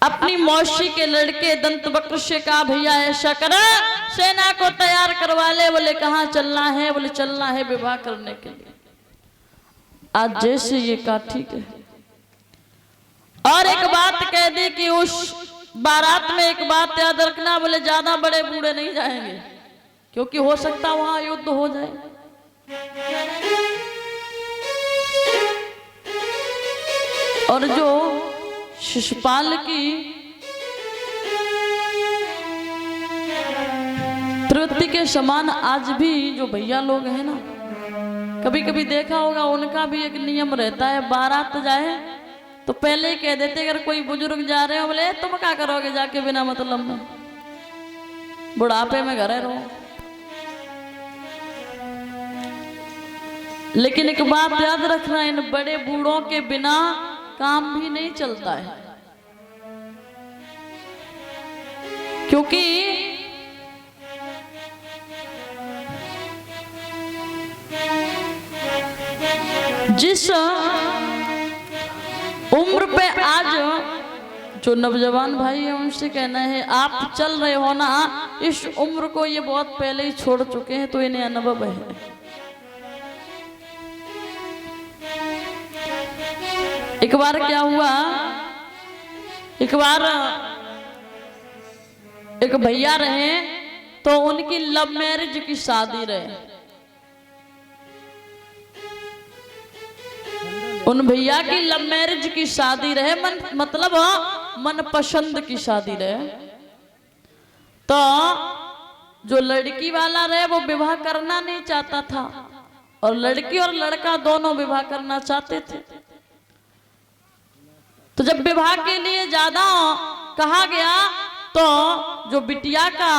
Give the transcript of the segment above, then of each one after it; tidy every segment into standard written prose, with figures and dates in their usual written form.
अपनी मौसी के लड़के दंतवक्र से कहा भैया ऐसा कर, सेना को तैयार करवा ले। बोले कहाँ चलना है? बोले चलना है विवाह करने के लिए। आज जैसे ये कहा ठीक है, और एक बात कह दी कि उस बारात में एक बात याद रखना, बोले ज्यादा बड़े बूढ़े नहीं जाएंगे क्योंकि हो सकता वहां युद्ध हो जाए। और जो शिशुपाल की प्रवृत्ति के समान आज भी जो भैया लोग हैं ना, कभी कभी देखा होगा उनका भी एक नियम रहता है, बारात जाए तो पहले ही कह देते अगर कोई बुजुर्ग जा रहे हो, बोले तुम क्या करोगे जाके बिना मतलब में, बुढ़ापे में घर रहो। लेकिन एक बात याद रखना, इन बड़े बूढ़ों के बिना काम भी नहीं चलता है, क्योंकि जिस उम्र पे आज जो नौजवान भाई है उनसे कहना है आप चल रहे हो ना, इस उम्र को ये बहुत पहले ही छोड़ चुके हैं, तो इन्हें अनुभव है। एक बार क्या हुआ, एक बार एक भैया रहे तो उनकी लव मैरिज की शादी रहे। उन भैया की लव मैरिज की शादी रहे, मतलब मन पसंद की शादी रहे। तो जो लड़की वाला रहे वो विवाह करना नहीं चाहता था, और लड़की और लड़का दोनों विवाह करना चाहते थे। तो जब विवाह के लिए ज्यादा कहा गया तो जो बिटिया का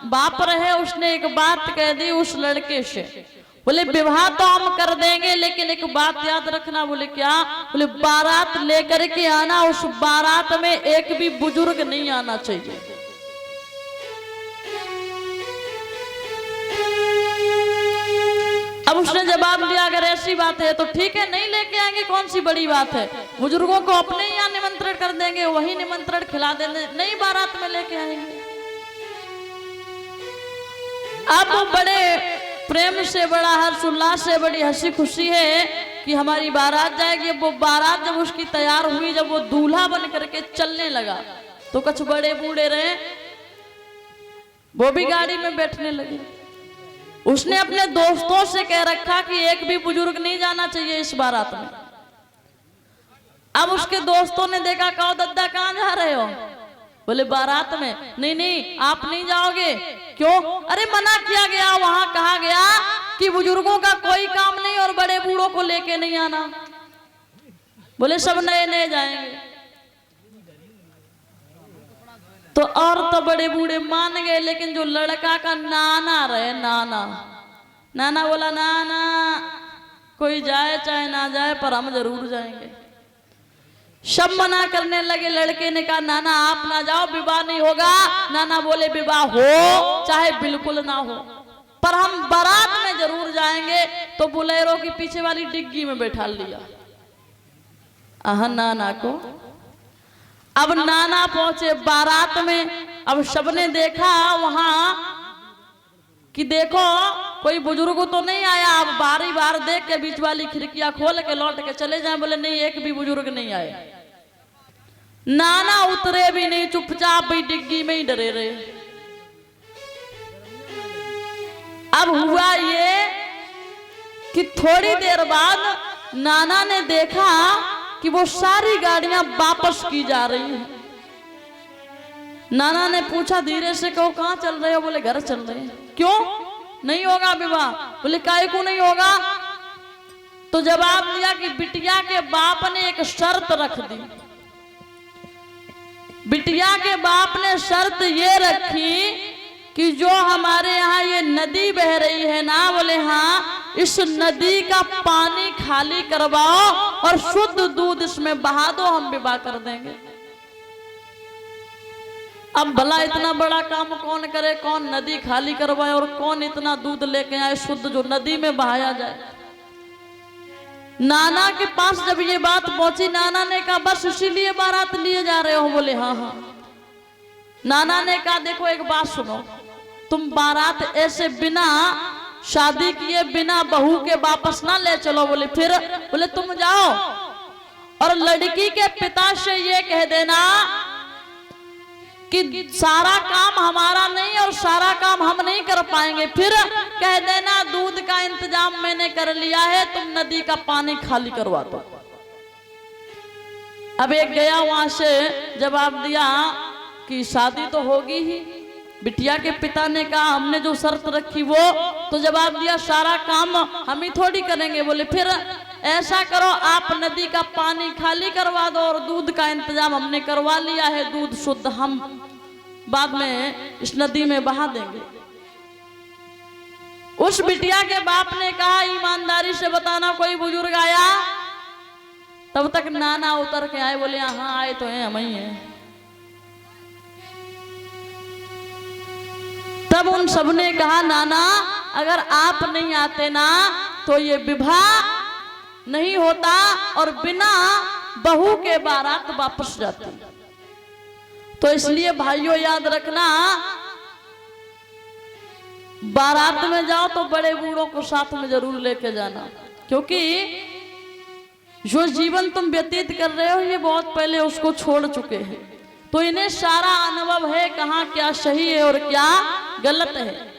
बाप रहे उसने एक बात कह दी उस लड़के से, बोले विवाह तो हम कर देंगे लेकिन एक बात याद रखना। बोले क्या? बोले बारात लेकर के आना, उस बारात में एक भी बुजुर्ग नहीं आना चाहिए। अब उसने जवाब दिया अगर ऐसी बात है तो ठीक है, नहीं लेके आएंगे, कौन सी बड़ी बात है, बुजुर्गों को अपने ही यहाँ निमंत्रण कर देंगे, वही निमंत्रण खिला देंगे, नहीं बारात में लेके आएंगे। अब बड़े प्रेम से, बड़ा हर्षोल्लास से, बड़ी हंसी खुशी है कि हमारी बारात जाएगी। वो बारात जब उसकी तैयार हुई, जब वो दूल्हा बन करके चलने लगा तो कुछ बड़े बूढ़े रहे वो भी गाड़ी में बैठने लगे। उसने अपने दोस्तों से कह रखा कि एक भी बुजुर्ग नहीं जाना चाहिए इस बारात में। अब उसके दोस्तों ने देखा, कहो दद्दा कहाँ जा रहे हो? बोले बारात में। नहीं नहीं आप नहीं जाओगे। क्यों? अरे मना किया गया, वहां कहा गया कि बुजुर्गों का कोई काम नहीं और बड़े बूढ़ों को लेके नहीं आना। बोले सब नए नए जाएंगे। तो और तो बड़े बूढ़े मान गए, लेकिन जो लड़का का नाना रहे, नाना बोला नाना कोई जाए चाहे ना जाए पर हम जरूर जाएंगे। सब मना करने लगे। लड़के ने कहा नाना आप ना जाओ, विवाह नहीं होगा। नाना बोले विवाह हो चाहे बिल्कुल ना हो, पर हम बारात में जरूर जाएंगे। तो बुलेरो की पीछे वाली डिग्गी में बैठा लिया नाना को। अब नाना पहुंचे बारात में। अब सबने देखा वहां कि देखो कोई बुजुर्ग तो नहीं आया। अब बारी बार देख के बीच वाली खिड़कियां खोल के लौट के चले जाए। बोले नहीं एक भी बुजुर्ग नहीं आए। नाना उतरे भी नहीं, चुपचाप भी डिग्गी में ही डरे रहे। अब हुआ ये कि थोड़ी देर बाद नाना ने देखा कि वो सारी गाड़ियां वापस की जा रही हैं। नाना ने पूछा धीरे से, कहो कहां चल रहे हो? बोले घर चल रहे हैं। क्यों नहीं होगा विवाह? बोले काहे को नहीं होगा? तो जवाब दिया कि बिटिया के बाप ने एक शर्त रख दी। बिटिया के बाप ने शर्त ये रखी कि जो हमारे यहाँ ये नदी बह रही है ना, बोले हाँ, इस नदी का पानी खाली करवाओ और शुद्ध दूध इसमें बहा दो, हम विवाह कर देंगे। अब भला इतना बड़ा काम कौन करे? कौन नदी खाली करवाए और कौन इतना दूध लेके आए शुद्ध जो नदी में बहाया जाए? नाना के पास जब ये बात पहुंची, नाना ने कहा बस इसीलिए बारात लिए जा रहे हो? बोले हाँ हाँ। नाना ने कहा देखो एक बात सुनो, तुम बारात ऐसे बिना शादी किए बिना बहू के वापस ना ले चलो। बोले फिर? बोले तुम जाओ और लड़की के पिता से ये कह देना कि सारा काम हमारा नहीं और सारा काम हम नहीं कर पाएंगे। फिर कह देना दूध का इंतजाम मैंने कर लिया है, तुम नदी का पानी खाली करवा दो। अब एक गया वहां से जवाब दिया कि शादी तो होगी ही। बिटिया के पिता ने कहा हमने जो शर्त रखी वो, तो जवाब दिया सारा काम हम ही थोड़ी करेंगे। बोले फिर ऐसा करो आप नदी का पानी खाली करवा दो और दूध का इंतजाम हमने करवा लिया है, दूध शुद्ध हम बाद में इस नदी में बहा देंगे। उस बिटिया के बाप ने कहा ईमानदारी से बताना कोई बुजुर्ग आया? तब तक नाना उतर के आए। बोले हाँ आए तो हैं, हम ही हैं। तब उन सबने कहा नाना अगर आप नहीं आते ना तो ये विवाह नहीं होता और बिना बहू के बारात वापस जाती। तो इसलिए भाइयों याद रखना, बारात में जाओ तो बड़े बूढ़ों को साथ में जरूर लेके जाना, क्योंकि जो जीवन तुम व्यतीत कर रहे हो ये बहुत पहले उसको छोड़ चुके हैं, तो इन्हें सारा अनुभव है कहाँ क्या सही है और क्या गलत है।